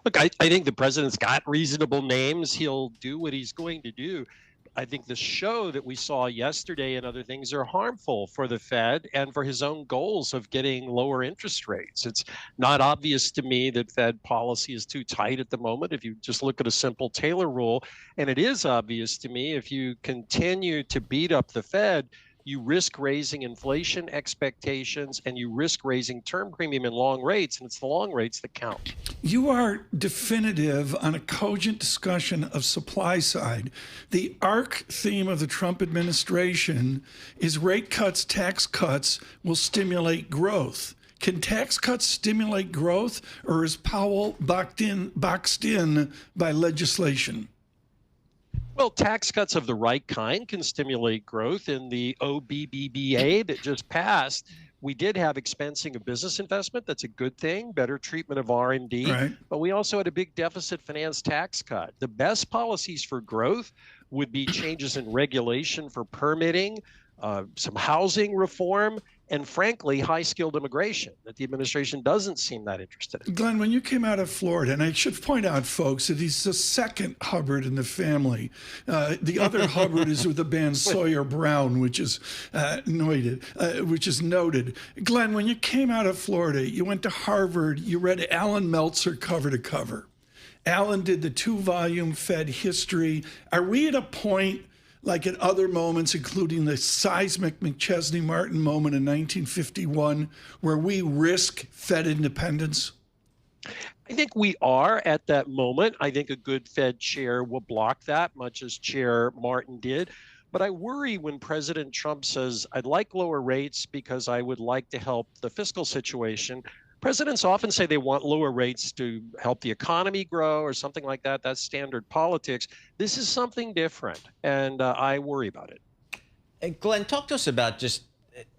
Look, I think the president's got reasonable names. He'll do what he's going to do. I think the show that we saw yesterday and other things are harmful for the Fed and for his own goals of getting lower interest rates. It's not obvious to me that Fed policy is too tight at the moment if you just look at a simple Taylor rule. And it is obvious to me if you continue to beat up the Fed, you risk raising inflation expectations and you risk raising term premium and long rates. And it's the long rates that count. You are definitive on a cogent discussion of supply side. The arc theme of the Trump administration is rate cuts, tax cuts will stimulate growth. Can tax cuts stimulate growth, or is Powell boxed in by legislation? Well, tax cuts of the right kind can stimulate growth. In the OBBBA that just passed, we did have expensing of business investment. That's a good thing, better treatment of R&D. Right. But we also had a big deficit finance tax cut. The best policies for growth would be changes in regulation for permitting, some housing reform, and frankly, high-skilled immigration that the administration doesn't seem that interested in. Glenn, when you came out of Florida, and I should point out, folks, that he's the second Hubbard in the family. The other Hubbard is with the band Sawyer Brown, which is noted. Glenn, when you came out of Florida, you went to Harvard. You read Alan Meltzer cover to cover. Alan did the 2-volume Fed history. Are we at a point, like at other moments, including the seismic McChesney-Martin moment in 1951, where we risk Fed independence? I think we are at that moment. I think a good Fed chair will block that, much as Chair Martin did. But I worry when President Trump says, I'd like lower rates because I would like to help the fiscal situation. Presidents often say they want lower rates to help the economy grow or something like that. That's standard politics. This is something different, and I worry about it. Glenn, talk to us about just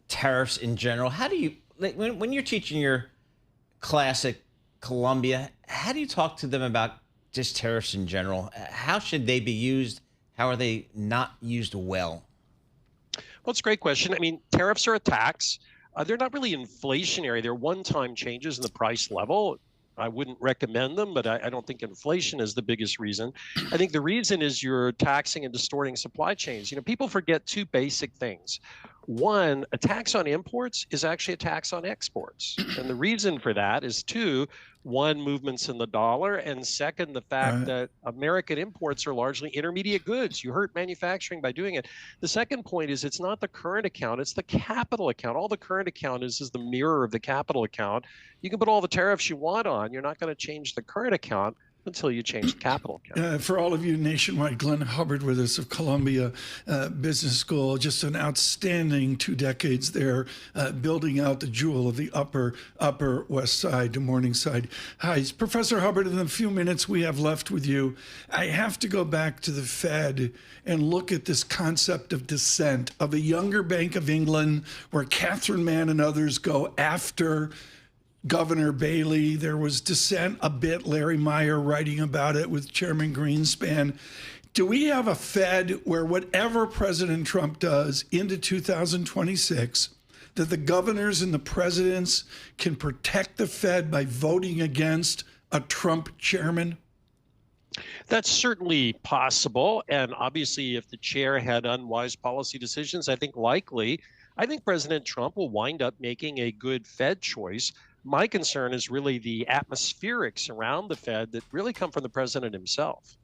tariffs in general. How do you, like, when you're teaching your class at Columbia, how do you talk to them about just tariffs in general? How should they be used? How are they not used well? Well, it's a great question. I mean, tariffs are a tax. They're not really inflationary. They're one-time changes in the price level. I wouldn't recommend them, but I don't think inflation is the biggest reason. I think the reason is you're taxing and distorting supply chains. You know, people forget two basic things. One, a tax on imports is actually a tax on exports. And the reason for that is two, one, movements in the dollar, and second, the fact that American imports are largely intermediate goods. You hurt manufacturing by doing it. The second point is it's not the current account, it's the capital account. All the current account is the mirror of the capital account. You can put all the tariffs you want on. You're not going to change the current account until you change the capital account. For all of you nationwide, Glenn Hubbard with us of Columbia Business School, just an outstanding 2 decades there, building out the jewel of the upper West Side to Morningside Heights. Professor Hubbard, in the few minutes we have left with you, I have to go back to the Fed and look at this concept of dissent, of a younger Bank of England where Catherine Mann and others go after Governor Bailey. There was dissent a bit, Larry Meyer writing about it with Chairman Greenspan. Do we have a Fed where whatever President Trump does into 2026, that the governors and the presidents can protect the Fed by voting against a Trump chairman? That's certainly possible. And obviously, if the chair had unwise policy decisions, I think President Trump will wind up making a good Fed choice. My concern is really the atmospherics around the Fed that really come from the president himself.